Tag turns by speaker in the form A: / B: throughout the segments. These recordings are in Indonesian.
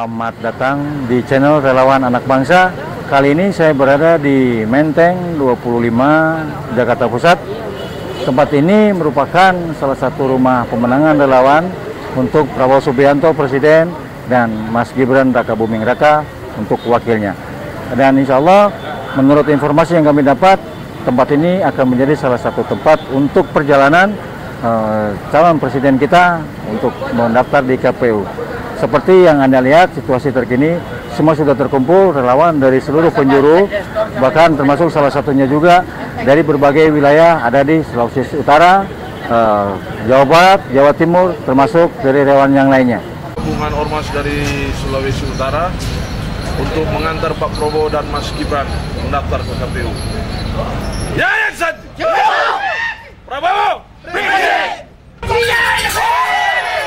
A: Selamat datang di channel Relawan Anak Bangsa. Kali ini saya berada di Menteng 25 Jakarta Pusat. Tempat ini merupakan salah satu rumah pemenangan relawan untuk Prabowo Subianto Presiden dan Mas Gibran Raka Buming Raka untuk wakilnya. Dan insya Allah menurut informasi yang kami dapat, tempat ini akan menjadi salah satu tempat untuk perjalanan calon presiden kita untuk mendaftar di KPU. Seperti yang Anda lihat, situasi terkini semua sudah terkumpul relawan dari seluruh penjuru, bahkan termasuk salah satunya juga dari berbagai wilayah ada di Sulawesi Utara, Jawa Barat, Jawa Timur, termasuk dari relawan yang lainnya.
B: Gabungan ormas dari Sulawesi Utara untuk mengantar Pak Prabowo dan Mas Gibran mendaftar ke KPU. Ya, Prabowo!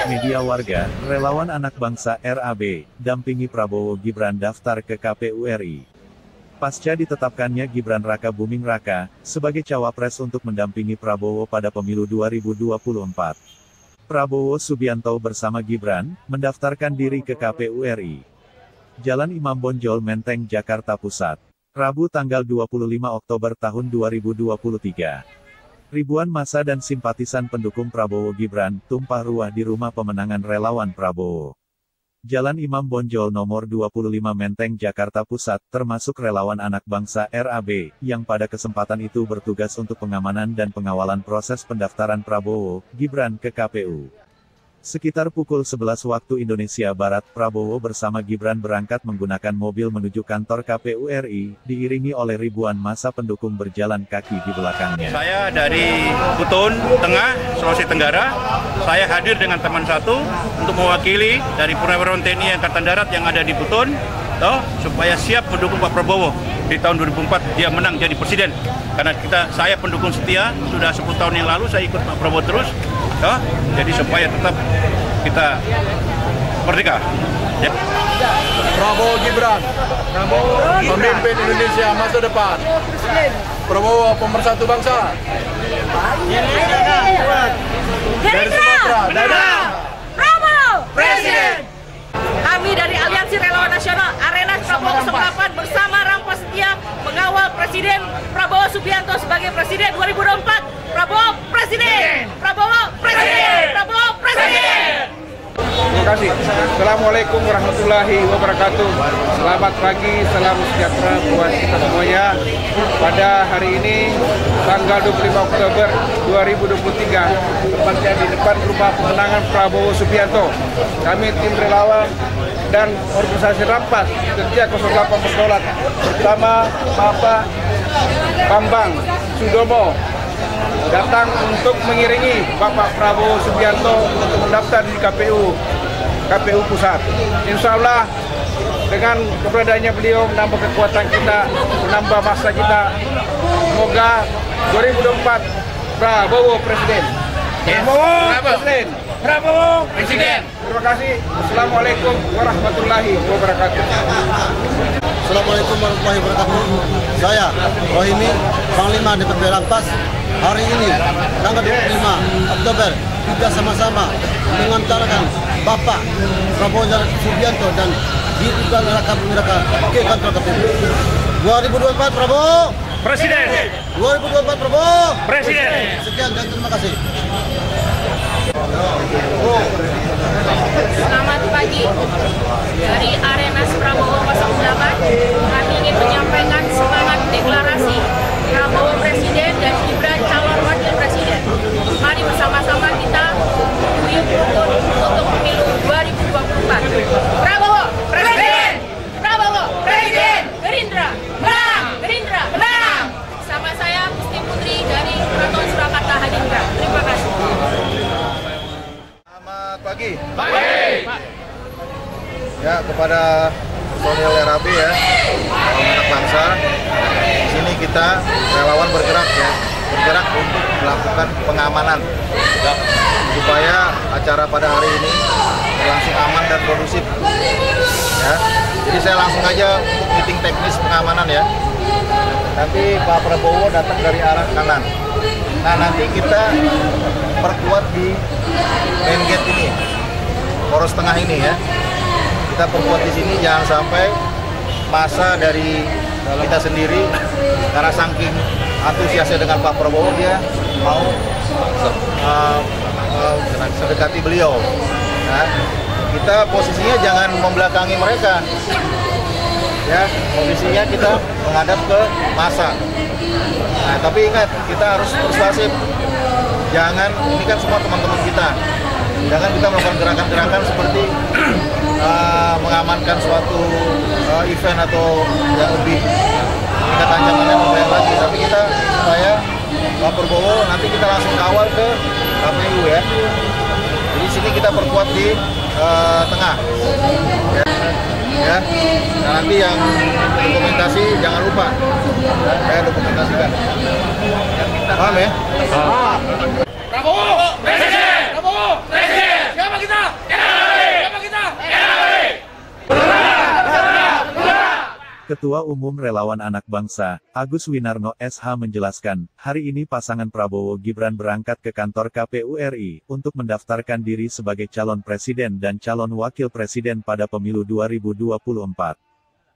C: Media warga, relawan anak bangsa RAB, dampingi Prabowo Gibran daftar ke KPU RI. Pasca ditetapkannya Gibran Raka Buming Raka sebagai cawapres untuk mendampingi Prabowo pada pemilu 2024. Prabowo Subianto bersama Gibran mendaftarkan diri ke KPU RI. Jalan Imam Bonjol, Menteng, Jakarta Pusat. Rabu tanggal 25 Oktober tahun 2023. Ribuan massa dan simpatisan pendukung Prabowo Gibran tumpah ruah di rumah pemenangan relawan Prabowo. Jalan Imam Bonjol nomor 25 Menteng, Jakarta Pusat, termasuk relawan anak bangsa RAB, yang pada kesempatan itu bertugas untuk pengamanan dan pengawalan proses pendaftaran Prabowo Gibran ke KPU. Sekitar pukul 11 waktu Indonesia Barat, Prabowo bersama Gibran berangkat menggunakan mobil menuju kantor KPU RI, diiringi oleh ribuan massa pendukung berjalan kaki di belakangnya.
D: Saya dari Buton Tengah, Sulawesi Tenggara. Saya hadir dengan teman satu untuk mewakili dari Purnawirawan TNI Angkatan Darat yang ada di Buton, supaya siap mendukung Pak Prabowo di tahun 2004 dia menang jadi presiden. Karena saya pendukung setia, sudah 10 tahun yang lalu saya ikut Pak Prabowo terus. Jadi supaya tetap kita merdeka. Ya.
B: Prabowo Gibran, pemimpin Indonesia masa depan. Prabowo pemersatu bangsa. Dari Sumatera,
E: Prabowo Presiden. Kami dari Aliansi Relawan Nasional Arena Prabowo 08 bersama Rampas Setia mengawal Presiden Prabowo Subianto sebagai Presiden 2024. Prabowo Presiden! Prabowo Presiden! Prabowo Presiden!
B: Terima kasih. Assalamualaikum warahmatullahi wabarakatuh. Selamat pagi, salam sejahtera buat kita semuanya. Pada hari ini, tanggal 25 Oktober 2023, tepatnya di depan rumah pemenangan Prabowo Subianto. Kami tim relawan dan organisasi Rampas Setia 08 Bertolak bersama Bapak Bambang Sudomo datang untuk mengiringi Bapak Prabowo Subianto untuk mendaftar di KPU Pusat. Insya Allah dengan keberadaannya beliau menambah kekuatan kita, menambah masa kita. Semoga 2024 Prabowo Presiden. Prabowo Presiden. Prabowo Presiden. Terima kasih. Assalamualaikum warahmatullahi wabarakatuh.
F: Assalamualaikum warahmatullahi wabarakatuh. Saya Rohimi, Panglima DPP Rampas. Hari ini, tanggal 25 Oktober, kita sama-sama mengantarkan Bapak Prabowo Subianto dan Gibran Raka Buming Raka ke kantor KPU. 2024 Prabowo
D: Presiden.
F: 2024 Prabowo
D: Presiden.
F: Sekian dan terima kasih.
E: Selamat pagi dari Arena Prabowo 08. Kami ingin menyampaikan semangat deklarasi Prabowo Presiden dan Gibran calon wakil presiden. Mari bersama-sama kita guyup rukun untuk pemilu 2024. Prabowo Presiden! Prabowo Presiden! Gerindra menang! Gerindra menang! Sama saya Gusti Putri dari Keraton Surakarta Hadiningrat. Terima kasih.
B: Selamat pagi.
D: Baik.
B: Ya, kepada personil RAB ya, anak bangsa. Di sini kita relawan bergerak untuk melakukan pengamanan supaya acara pada hari ini berlangsung aman dan kondusif. Ya, jadi saya langsung aja untuk meeting teknis pengamanan ya. Nanti Pak Prabowo datang dari arah kanan. Nah, nanti kita perkuat di main gate ini, poros tengah ini ya.
G: kita perkuat di sini, jangan sampai masa dari kita sendiri karena saking antusiasnya dengan Pak Prabowo dia mau mendekati beliau. Nah, kita posisinya jangan membelakangi mereka, ya, posisinya kita menghadap ke massa. Nah, tapi ingat, kita harus persuasif. Jangan, ini kan semua teman-teman kita, jangan kita melakukan gerakan-gerakan seperti mengamankan suatu event atau yang lebih tingkat ancamannya membayar lagi. Tapi kita supaya Pak Prabowo nanti kita langsung kawal ke KPU, ya. Jadi sini kita perkuat di tengah, ya. Nah, nanti yang dokumentasi jangan lupa, saya dokumentasikan. Paham ya?
B: Prabowo Presiden! Prabowo Presiden! Siapa kita? Siapa kita?
C: Ketua Umum Relawan Anak Bangsa, Agus Winarno SH menjelaskan, hari ini pasangan Prabowo Gibran berangkat ke kantor KPU RI untuk mendaftarkan diri sebagai calon presiden dan calon wakil presiden pada pemilu 2024.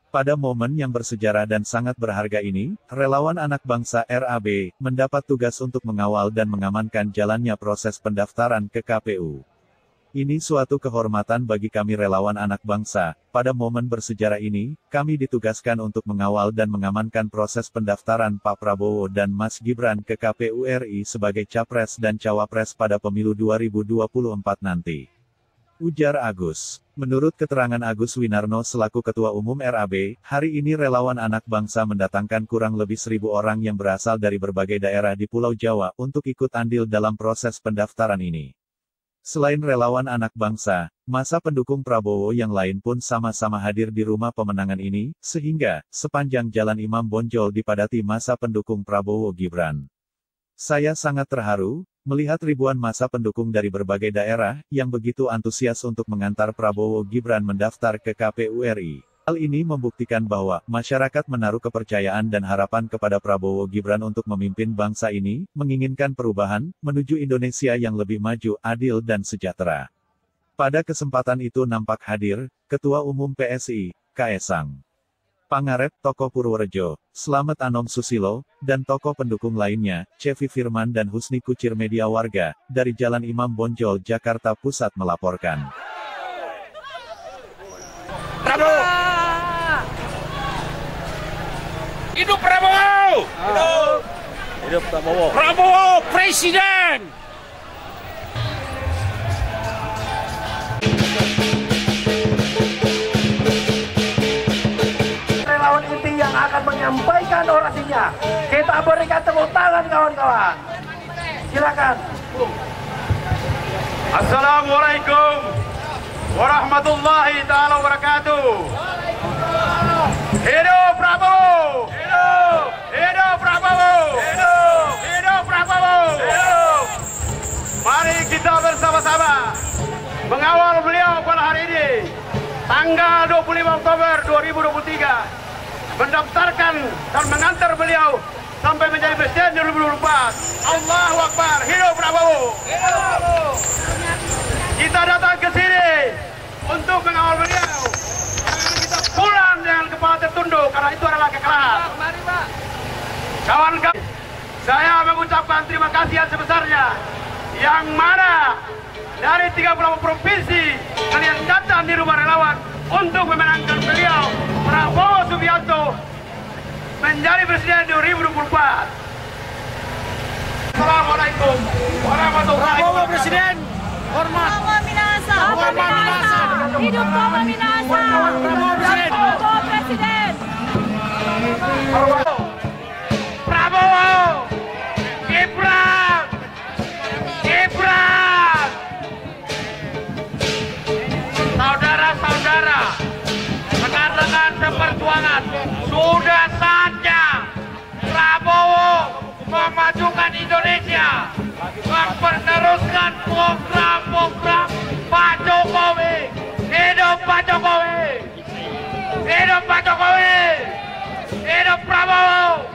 C: Pada momen yang bersejarah dan sangat berharga ini, Relawan Anak Bangsa RAB mendapat tugas untuk mengawal dan mengamankan jalannya proses pendaftaran ke KPU. Ini suatu kehormatan bagi kami relawan anak bangsa. Pada momen bersejarah ini, kami ditugaskan untuk mengawal dan mengamankan proses pendaftaran Pak Prabowo dan Mas Gibran ke KPU RI sebagai Capres dan Cawapres pada pemilu 2024 nanti. Ujar Agus. Menurut keterangan Agus Winarno selaku Ketua Umum RAB, hari ini relawan anak bangsa mendatangkan kurang lebih 1.000 orang yang berasal dari berbagai daerah di Pulau Jawa untuk ikut andil dalam proses pendaftaran ini. Selain relawan anak bangsa, massa pendukung Prabowo yang lain pun sama-sama hadir di rumah pemenangan ini, sehingga sepanjang Jalan Imam Bonjol dipadati massa pendukung Prabowo Gibran. Saya sangat terharu melihat ribuan massa pendukung dari berbagai daerah yang begitu antusias untuk mengantar Prabowo Gibran mendaftar ke KPU RI. Hal ini membuktikan bahwa masyarakat menaruh kepercayaan dan harapan kepada Prabowo Gibran untuk memimpin bangsa ini, menginginkan perubahan menuju Indonesia yang lebih maju, adil dan sejahtera. Pada kesempatan itu nampak hadir Ketua Umum PSI, Kaesang Pangarep, tokoh Purworejo, Slamet Anom Susilo, dan tokoh pendukung lainnya, Cevi Firman dan Husni Kucir. Media Warga dari Jalan Imam Bonjol, Jakarta Pusat melaporkan.
B: Prabowo! Hidup Prabowo! Hidup!
G: Hidup Prabowo!
B: Prabowo Presiden!
H: Relawan inti yang akan menyampaikan orasinya. Kita berikan tepuk tangan kawan-kawan. Silakan.
D: Assalamualaikum warahmatullahi ta'ala wabarakatuh. Hidup Prabowo! Hidup! Hidup Prabowo! Hidup! Hidup Prabowo! Hidup! Mari kita bersama-sama mengawal beliau pada hari ini, tanggal 25 Oktober 2023, mendaftarkan dan mengantar beliau sampai menjadi presiden 2024. Allahu Akbar! Hidup Prabowo! Hidup! Kita datang ke sini untuk mengawal beliau. Kita pulang dengan kepala tertunduk karena itu adalah kekalahan. Kawan-kawan, saya mengucapkan terima kasih yang sebesarnya. Yang mana dari 38 provinsi kalian datang di rumah relawan untuk memenangkan beliau Prabowo Subianto menjadi presiden 2024. Assalamualaikum warahmatullahi wabarakatuh. Prabowo Presiden. Hormat.
E: Prabowo Minasa. Hidup Prabowo Minasa.
D: Prabowo Presiden.
E: Prabowo Presiden.
D: Prabowo. Gibran. Gibran. Saudara-saudara, rekan-rekan seperjuangan, sudah saatnya Prabowo memajukan Indonesia, memperteruskan program-program Pak Jokowi. Hidup Pak Jokowi! Hidup Pak Jokowi! Hidup Prabowo!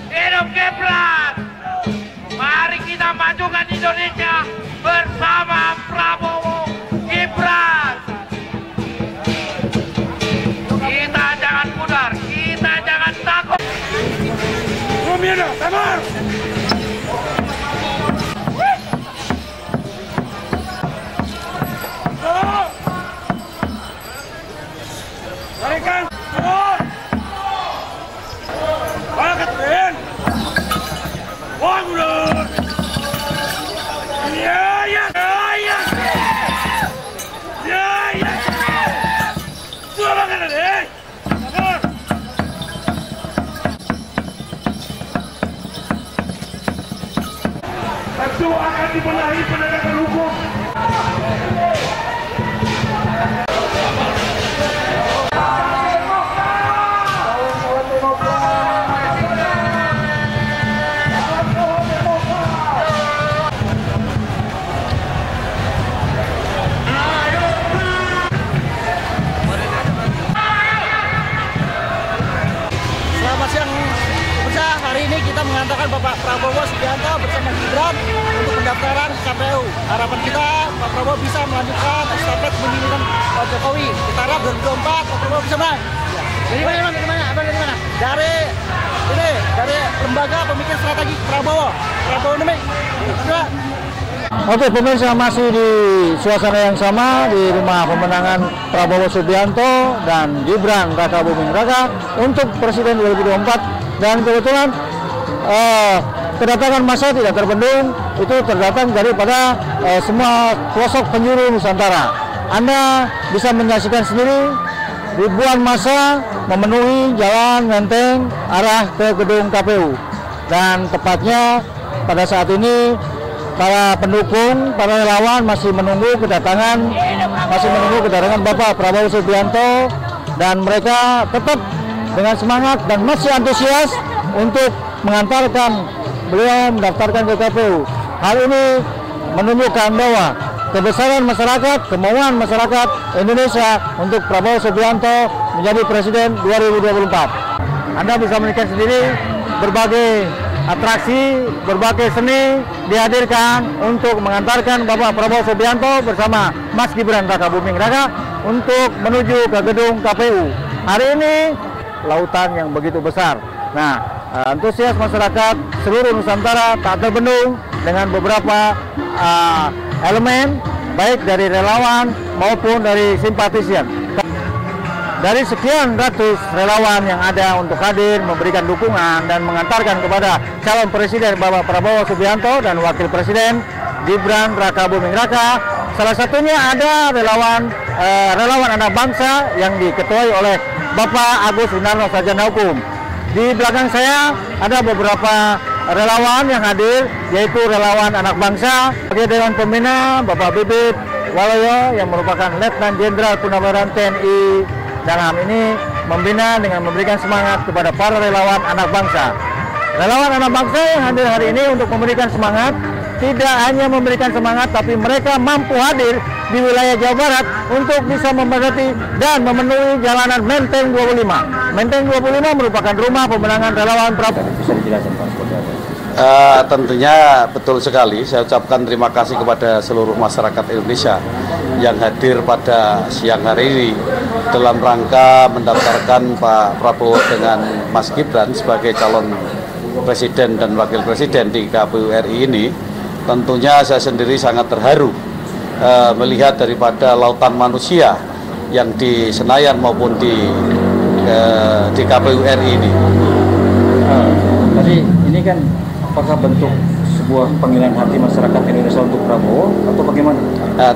D: Hidup Gibran! Mari kita majukan Indonesia bersama Prabowo Gibran!
H: Semuanya, tamar! Tarikan! Tamar! Bangkat, Ben! Wah, mundur! Ya, ya, ya! Ya, ya! Suara bangkat, Ben! Tamar! Tentu akan dibenahi penegakan hukum.
F: Selamat siang pemirsa, hari ini kita mengantarkan Bapak Prabowo Subianto bersama Gibran untuk pendaftaran KPU. Harapan kita Pak Prabowo bisa melanjutkan estafet kepemimpinan Pak Jokowi. Kita harap 2024 Pak Prabowo bisa menang. Dari mana? Abang dari mana? Dari lembaga pemikir strategi Prabowo Nemik.
A: Oke pemirsa, masih di suasana yang sama di rumah pemenangan Prabowo Subianto dan Gibran Raka Buming Raka untuk Presiden 2024, dan kebetulan kedatangan massa tidak terbendung, itu terdatang daripada semua pelosok penjuru Nusantara. Anda bisa menyaksikan sendiri ribuan massa memenuhi jalan Menteng arah ke gedung KPU, dan tepatnya pada saat ini para pendukung, para relawan masih menunggu kedatangan Bapak Prabowo Subianto, dan mereka tetap dengan semangat dan masih antusias untuk mengantarkan beliau mendaftarkan ke KPU. Hal ini menunjukkan bahwa kebesaran masyarakat, kemauan masyarakat Indonesia untuk Prabowo Subianto menjadi Presiden 2024. Anda bisa melihat sendiri berbagai atraksi, berbagai seni dihadirkan untuk mengantarkan Bapak Prabowo Subianto bersama Mas Gibran Raka Buming Raka untuk menuju ke gedung KPU. Hari ini lautan yang begitu besar. Nah, antusias masyarakat seluruh Nusantara tak terbendung dengan beberapa elemen, baik dari relawan maupun dari simpatisan. Dari sekian ratus relawan yang ada untuk hadir memberikan dukungan dan mengantarkan kepada calon presiden Bapak Prabowo Subianto dan wakil presiden Gibran Raka Buming Raka, salah satunya ada relawan anak bangsa yang diketuai oleh Bapak Agus Winarno Sarjana Hukum. Di belakang saya ada beberapa relawan yang hadir, yaitu relawan anak bangsa sebagai Dewan Pembina Bapak Bibit Waloyo yang merupakan Letnan Jenderal Purnawirawan TNI dalam ini membina dengan memberikan semangat kepada para relawan anak bangsa. Relawan anak bangsa yang hadir hari ini untuk memberikan semangat, tidak hanya memberikan semangat, tapi mereka mampu hadir di wilayah Jawa Barat untuk bisa memadati dan memenuhi jalanan Menteng 25. Menteng 25 merupakan rumah pemenangan relawan Prabowo. Bisa dijelaskan Pak seperti apa?
I: Tentunya betul sekali, saya ucapkan terima kasih kepada seluruh masyarakat Indonesia yang hadir pada siang hari ini dalam rangka mendaftarkan Pak Prabowo dengan Mas Gibran sebagai calon presiden dan wakil presiden di KPU RI ini. Tentunya saya sendiri sangat terharu melihat daripada lautan manusia yang di Senayan maupun di KPU RI ini.
A: Tadi ini kan apakah bentuk sebuah panggilan hati masyarakat Indonesia untuk Prabowo atau bagaimana?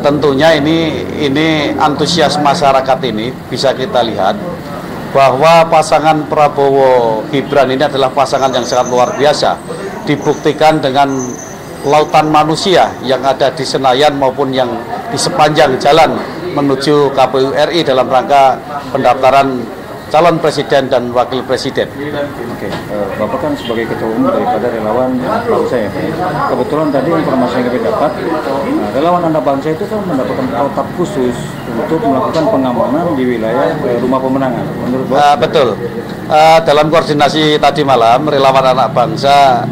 I: Tentunya ini antusias masyarakat ini bisa kita lihat bahwa pasangan Prabowo Gibran ini adalah pasangan yang sangat luar biasa, dibuktikan dengan lautan manusia yang ada di Senayan maupun yang di sepanjang jalan menuju KPU RI dalam rangka pendaftaran calon presiden dan wakil presiden.
A: Oke, Bapak kan sebagai ketua umum daripada relawan anak bangsa ya Pak. Kebetulan tadi informasi yang kami dapat, relawan anak bangsa itu kan mendapatkan protap khusus untuk melakukan pengamanan di wilayah rumah pemenangan. Menurut Bapak?
I: Betul. Dalam koordinasi tadi malam, relawan anak bangsa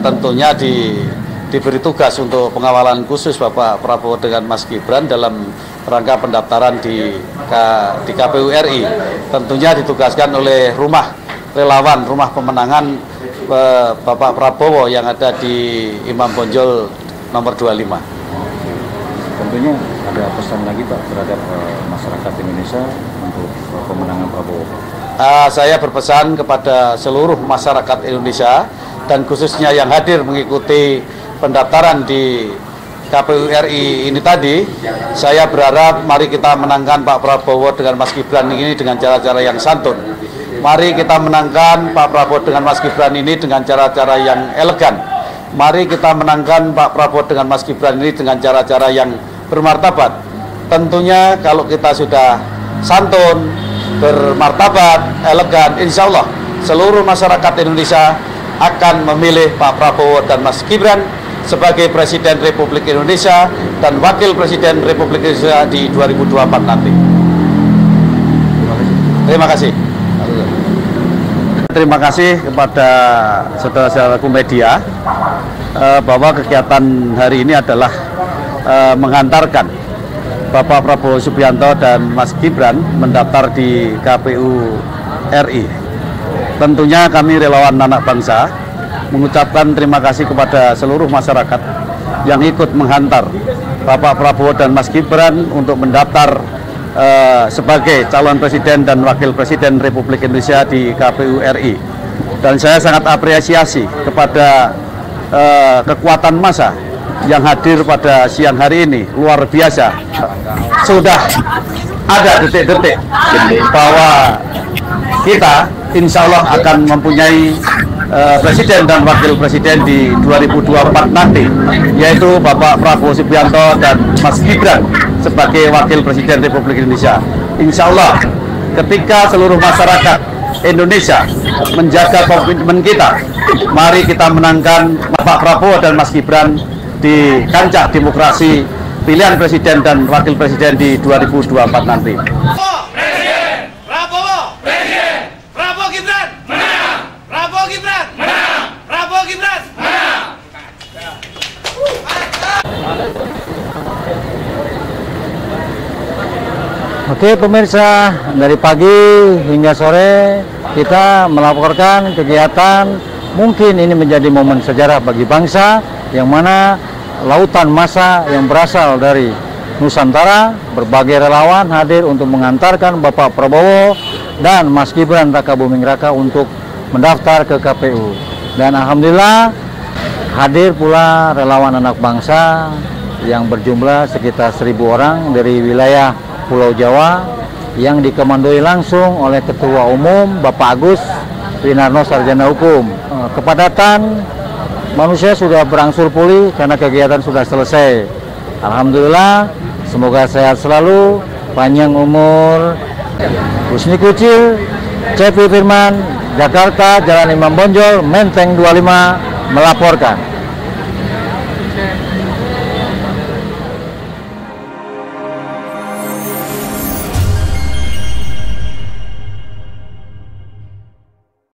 I: tentunya diberi tugas untuk pengawalan khusus Bapak Prabowo dengan Mas Gibran dalam rangka pendaftaran di KPU RI. Tentunya ditugaskan oleh rumah relawan, rumah pemenangan Bapak Prabowo yang ada di Imam Bonjol nomor 25.
A: Tentunya ada pesan lagi Pak terhadap masyarakat Indonesia untuk pemenangan Prabowo.
I: Saya berpesan kepada seluruh masyarakat Indonesia dan khususnya yang hadir mengikuti pendaftaran di KPU RI ini tadi, saya berharap mari kita menangkan Pak Prabowo dengan Mas Gibran ini dengan cara-cara yang santun. Mari kita menangkan Pak Prabowo dengan Mas Gibran ini dengan cara-cara yang elegan. Mari kita menangkan Pak Prabowo dengan Mas Gibran ini dengan cara-cara yang bermartabat. Tentunya kalau kita sudah santun, bermartabat, elegan, insya Allah seluruh masyarakat Indonesia akan memilih Pak Prabowo dan Mas Gibran sebagai Presiden Republik Indonesia dan Wakil Presiden Republik Indonesia di 2024 nanti. Terima kasih.
A: Terima kasih kepada saudara-saudaraku media bahwa kegiatan hari ini adalah menghantarkan Bapak Prabowo Subianto dan Mas Gibran mendaftar di KPU RI. Tentunya kami relawan anak bangsa mengucapkan terima kasih kepada seluruh masyarakat yang ikut menghantar Bapak Prabowo dan Mas Gibran untuk mendaftar sebagai calon presiden dan wakil presiden Republik Indonesia di KPU RI. Dan saya sangat apresiasi kepada kekuatan massa yang hadir pada siang hari ini, luar biasa. Sudah ada detik-detik bahwa kita insya Allah akan mempunyai presiden dan wakil presiden di 2024 nanti, yaitu Bapak Prabowo Subianto dan Mas Gibran sebagai wakil presiden Republik Indonesia. Insya Allah ketika seluruh masyarakat Indonesia menjaga komitmen kita, mari kita menangkan Bapak Prabowo dan Mas Gibran di kancah demokrasi pilihan presiden dan wakil presiden di 2024 nanti. Oke pemirsa, dari pagi hingga sore kita melaporkan kegiatan, mungkin ini menjadi momen sejarah bagi bangsa, yang mana lautan massa yang berasal dari Nusantara, berbagai relawan hadir untuk mengantarkan Bapak Prabowo dan Mas Gibran Raka Buming Raka untuk mendaftar ke KPU. Dan alhamdulillah hadir pula relawan anak bangsa yang berjumlah sekitar 1.000 orang dari wilayah Pulau Jawa yang dikemandoi langsung oleh Ketua Umum Bapak Agus Winarno Sarjana Hukum. Kepadatan manusia sudah berangsur pulih karena kegiatan sudah selesai. Alhamdulillah, semoga sehat selalu, panjang umur. Husni Kucil, Cepi Firman, Jakarta, Jalan Imam Bonjol, Menteng 25 melaporkan.